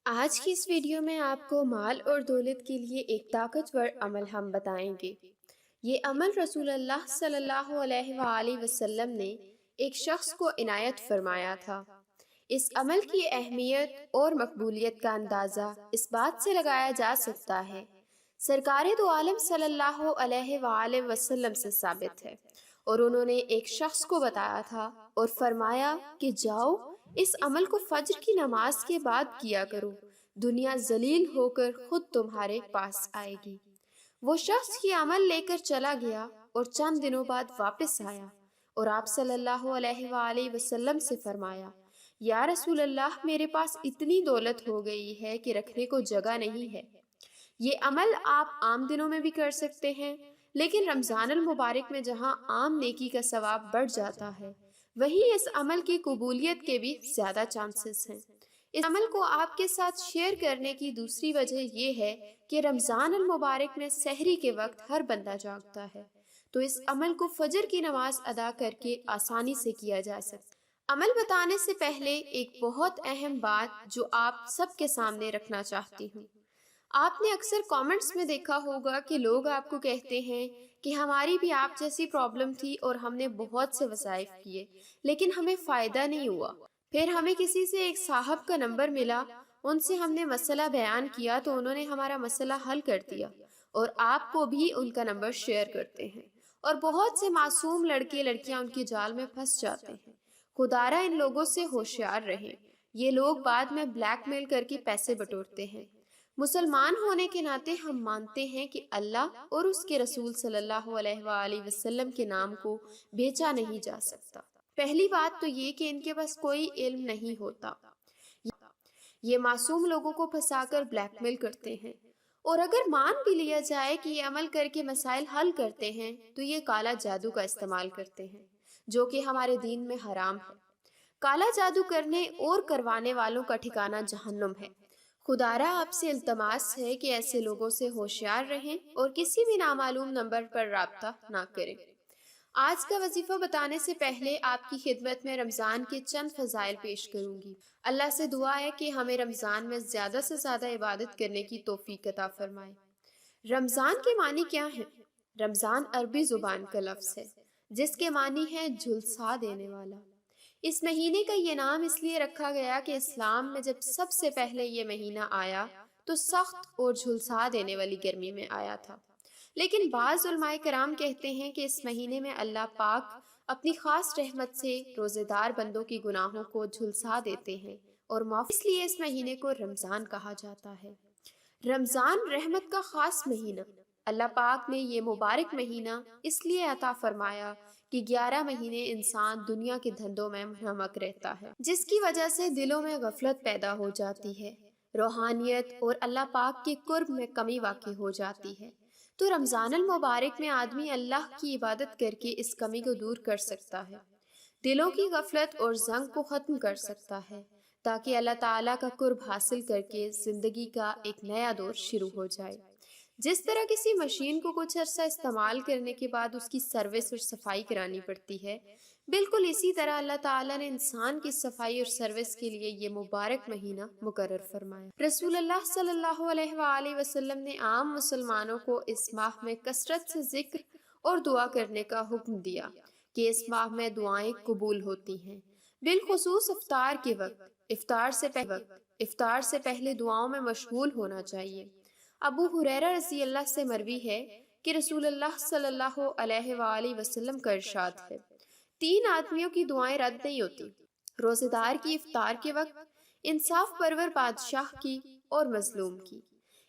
آج کی اس ویڈیو میں آپ کو مال اور دولت کے لیے ایک طاقتور عمل ہم بتائیں گے۔ یہ عمل رسول اللہ صلی اللہ علیہ وآلہ وسلم نے ایک شخص کو عنایت فرمایا تھا۔ اس عمل کی اہمیت اور مقبولیت کا اندازہ اس بات سے لگایا جا سکتا ہے۔ سرکار دو عالم صلی اللہ علیہ وآلہ وسلم سے ثابت ہے اور انہوں نے ایک شخص کو بتایا تھا اور فرمایا کہ جاؤ اس عمل کو فجر کی نماز کے بعد کیا کرو، دنیا ذلیل ہو کر خود تمہارے پاس آئے گی۔ وہ شخص یہ عمل لے کر چلا گیا اور چند دنوں بعد واپس آیا اور آپ صلی اللہ علیہ وآلہ وسلم سے فرمایا، یا رسول اللہ، میرے پاس اتنی دولت ہو گئی ہے کہ رکھنے کو جگہ نہیں ہے۔ یہ عمل آپ عام دنوں میں بھی کر سکتے ہیں، لیکن رمضان المبارک میں جہاں عام نیکی کا ثواب بڑھ جاتا ہے، وہیں اس عمل کی قبولیت کے بھی زیادہ چانسز ہیں۔ اس عمل کو آپ کے ساتھ شیئر کرنے کی دوسری وجہ یہ ہے کہ رمضان المبارک میں سحری کے وقت ہر بندہ جاگتا ہے، تو اس عمل کو فجر کی نماز ادا کر کے آسانی سے کیا جا سکتا ہے۔ عمل بتانے سے پہلے ایک بہت اہم بات جو آپ سب کے سامنے رکھنا چاہتی ہوں۔ آپ نے اکثر کامنٹس میں دیکھا ہوگا کہ لوگ آپ کو کہتے ہیں کہ ہماری بھی آپ جیسی پرابلم تھی اور ہم نے بہت سے وظائف کیے لیکن ہمیں فائدہ نہیں ہوا۔ پھر ہمیں کسی سے ایک صاحب کا نمبر ملا، ان سے ہم نے مسئلہ بیان کیا تو انہوں نے ہمارا مسئلہ حل کر دیا، اور آپ کو بھی ان کا نمبر شیئر کرتے ہیں، اور بہت سے معصوم لڑکے لڑکیاں ان کے جال میں پھنس جاتے ہیں۔ خدارا ان لوگوں سے ہوشیار رہیں، یہ لوگ بعد میں بلیک میل کر کے پیسے بٹورتے ہیں۔ مسلمان ہونے کے ناطے ہم مانتے ہیں کہ اللہ اور اس کے رسول صلی اللہ علیہ وآلہ وسلم کے نام کو بیچا نہیں جا سکتا۔ پہلی بات تو یہ کہ ان کے پاس کوئی علم نہیں ہوتا، یہ معصوم لوگوں کو پھنسا کر بلیک میل کرتے ہیں، اور اگر مان بھی لیا جائے کہ یہ عمل کر کے مسائل حل کرتے ہیں تو یہ کالا جادو کا استعمال کرتے ہیں، جو کہ ہمارے دین میں حرام ہے۔ کالا جادو کرنے اور کروانے والوں کا ٹھکانہ جہنم ہے۔ خدارا آپ سے التماس ہے کہ ایسے لوگوں سے ہوشیار رہیں اور کسی بھی نامعلوم نمبر پر رابطہ نہ کریں۔ آج کا وظیفہ بتانے سے پہلے آپ کی خدمت میں رمضان کے چند فضائل پیش کروں گی۔ اللہ سے دعا ہے کہ ہمیں رمضان میں زیادہ سے زیادہ عبادت کرنے کی توفیق عطا فرمائے۔ رمضان کے معنی کیا ہیں؟ رمضان عربی زبان کا لفظ ہے جس کے معنی ہے جھلسا دینے والا۔ اس مہینے کا یہ نام اس لیے رکھا گیا کہ اسلام میں جب سب سے پہلے یہ مہینہ آیا تو سخت اور جھلسا دینے والی گرمی میں آیا تھا، لیکن بعض علماء کرام کہتے ہیں کہ اس مہینے میں اللہ پاک اپنی خاص رحمت سے روزے دار بندوں کی گناہوں کو جھلسا دیتے ہیں اور معاف، اس لیے اس مہینے کو رمضان کہا جاتا ہے۔ رمضان رحمت کا خاص مہینہ، اللہ پاک نے یہ مبارک مہینہ اس لیے عطا فرمایا کہ 11 مہینے انسان دنیا کے دھندوں میں منہمک رہتا ہے، جس کی وجہ سے دلوں میں غفلت پیدا ہو جاتی ہے، روحانیت اور اللہ پاک کے قرب میں کمی واقع ہو جاتی ہے۔ تو رمضان المبارک میں آدمی اللہ کی عبادت کر کے اس کمی کو دور کر سکتا ہے، دلوں کی غفلت اور زنگ کو ختم کر سکتا ہے، تاکہ اللہ تعالیٰ کا قرب حاصل کر کے زندگی کا ایک نیا دور شروع ہو جائے۔ جس طرح کسی مشین کو کچھ عرصہ استعمال کرنے کے بعد اس کی سروس اور صفائی کرانی پڑتی ہے، بالکل اسی طرح اللہ تعالیٰ نے انسان کی صفائی اور سروس کے لیے یہ مبارک مہینہ مقرر فرمایا۔ رسول اللہ صلی اللہ علیہ وآلہ وسلم نے عام مسلمانوں کو اس ماہ میں کثرت سے ذکر اور دعا کرنے کا حکم دیا کہ اس ماہ میں دعائیں قبول ہوتی ہیں، بالخصوص افطار کے وقت۔ افطار سے پہلے دعاؤں میں مشغول ہونا چاہیے۔ ابو ہریرہ رضی اللہ سے مروی ہے کہ رسول اللہ صلی اللہ علیہ وآلہ وسلم کا ارشاد ہے، 3 آدمیوں کی دعائیں رد نہیں ہوتی: روزے دار کی افطار کے وقت، انصاف پرور بادشاہ کی، اور مظلوم کی۔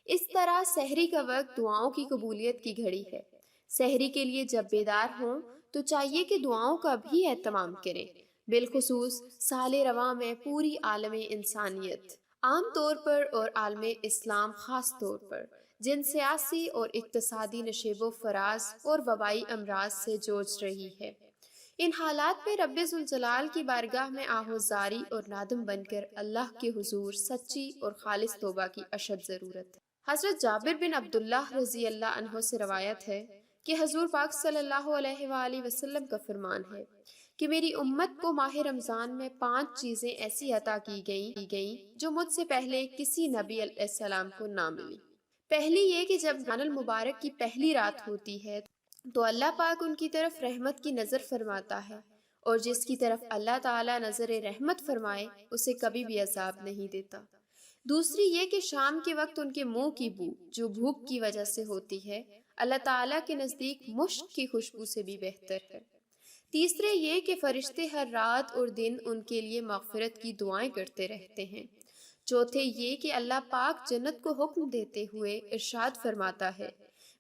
اس طرح سحری کا وقت دعاؤں کی قبولیت کی گھڑی ہے۔ سحری کے لیے جب بیدار ہوں تو چاہیے کہ دعاؤں کا بھی اہتمام کریں، بالخصوص سال رواں میں پوری عالم انسانیت عام طور پر اور عالم اسلام خاص طور پر، جن سیاسی اور اقتصادی نشیب و فراز اور وبائی امراض سے جوجھ رہی ہے، ان حالات میں رب ذوالجلال کی بارگاہ میں آہوزاری اور نادم بن کر اللہ کے حضور سچی اور خالص توبہ کی اشد ضرورت ہے۔ حضرت جابر بن عبداللہ رضی اللہ عنہ سے روایت ہے کہ حضور پاک صلی اللہ علیہ وآلہ وسلم کا فرمان ہے کہ میری امت کو ماہ رمضان میں 5 چیزیں ایسی عطا کی گئیں جو مجھ سے پہلے کسی نبی علیہ السلام کو نہ ملی۔ پہلی یہ کہ جب رمضان المبارک کی پہلی رات ہوتی ہے تو اللہ پاک ان کی طرف رحمت کی نظر فرماتا ہے، اور جس کی طرف اللہ تعالیٰ نظر رحمت فرمائے اسے کبھی بھی عذاب نہیں دیتا۔ دوسری یہ کہ شام کے وقت ان کے منہ کی بو جو بھوک کی وجہ سے ہوتی ہے اللہ تعالیٰ کے نزدیک مشک کی خوشبو سے بھی بہتر ہے۔ تیسرے یہ کہ فرشتے ہر رات اور دن ان کے لیے مغفرت کی دعائیں کرتے رہتے ہیں۔ چوتھے یہ کہ اللہ پاک جنت کو حکم دیتے ہوئے ارشاد فرماتا ہے،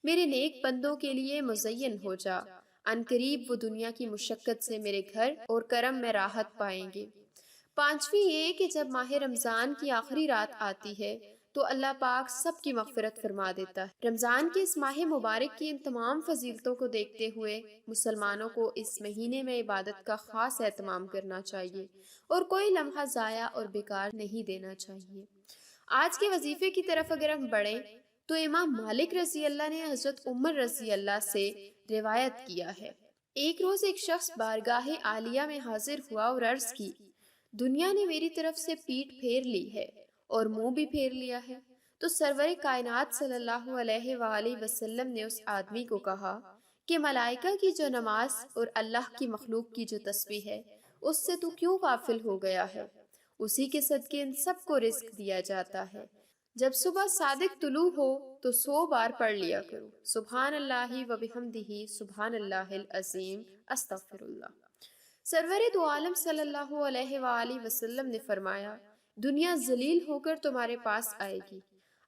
میرے نیک بندوں کے لیے مزین ہو جا، ان قریب وہ دنیا کی مشقت سے میرے گھر اور کرم میں راحت پائیں گے۔ پانچویں یہ کہ جب ماہ رمضان کی آخری رات آتی ہے تو اللہ پاک سب کی مغفرت فرما دیتا ہے۔ رمضان کے اس ماہ مبارک کی ان تمام فضیلتوں کو دیکھتے ہوئے مسلمانوں کو اس مہینے میں عبادت کا خاص اہتمام کرنا چاہیے اور کوئی لمحہ ضائع اور بیکار نہیں دینا چاہیے۔ آج کے وظیفے کی طرف اگر ہم بڑھیں تو امام مالک رضی اللہ نے حضرت عمر رضی اللہ سے روایت کیا ہے، ایک روز ایک شخص بارگاہ عالیہ میں حاضر ہوا اور عرض کی، دنیا نے میری طرف سے پیٹھ پھیر لی ہے اور منہ بھی پھیر لیا ہے۔ تو سرور کائنات صلی اللہ علیہ وآلہ وسلم نے اس آدمی کو کہا کہ ملائکہ کی جو نماز اور اللہ کی مخلوق کی جو تسبیح ہے اس سے تو کیوں غافل ہو گیا ہے؟ اسی کے صدقے ان سب کو رزق دیا جاتا ہے۔ جب صبح صادق طلوع ہو تو 100 بار پڑھ لیا کرو، سبحان اللہ و بحمدہ سبحان اللہ العظیم استغفر اللہ۔ سرور دو عالم صلی اللہ علیہ وآلہ وسلم نے فرمایا، دنیا ذلیل ہو کر تمہارے پاس آئے گی۔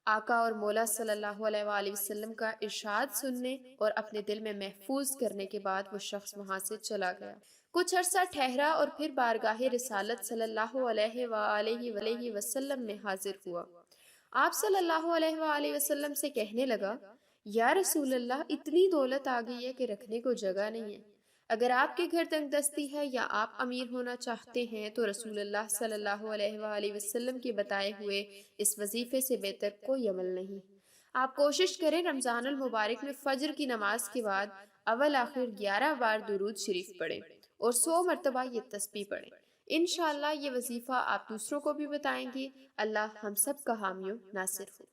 آقا اور مولا صلی اللہ علیہ وآلہ وسلم کا ارشاد سننے اور اپنے دل میں محفوظ کرنے کے بعد وہ شخص وہاں سے چلا گیا۔ کچھ عرصہ ٹھہرا اور پھر بارگاہ رسالت صلی اللہ علیہ وآلہ وسلم میں حاضر ہوا۔ آپ صلی اللہ علیہ وآلہ وسلم سے کہنے لگا، یا رسول اللہ، اتنی دولت آ گئی ہے کہ رکھنے کو جگہ نہیں ہے۔ اگر آپ کے گھر تنگ دستی ہے یا آپ امیر ہونا چاہتے ہیں تو رسول اللہ صلی اللہ علیہ وآلہ وسلم کے بتائے ہوئے اس وظیفے سے بہتر کوئی عمل نہیں۔ آپ کوشش کریں رمضان المبارک میں فجر کی نماز کے بعد اول آخر 11 بار درود شریف پڑھیں اور 100 مرتبہ یہ تسبیح پڑھیں۔ انشاءاللہ یہ وظیفہ آپ دوسروں کو بھی بتائیں گے۔ اللہ ہم سب کا حامی و ناصر ہو۔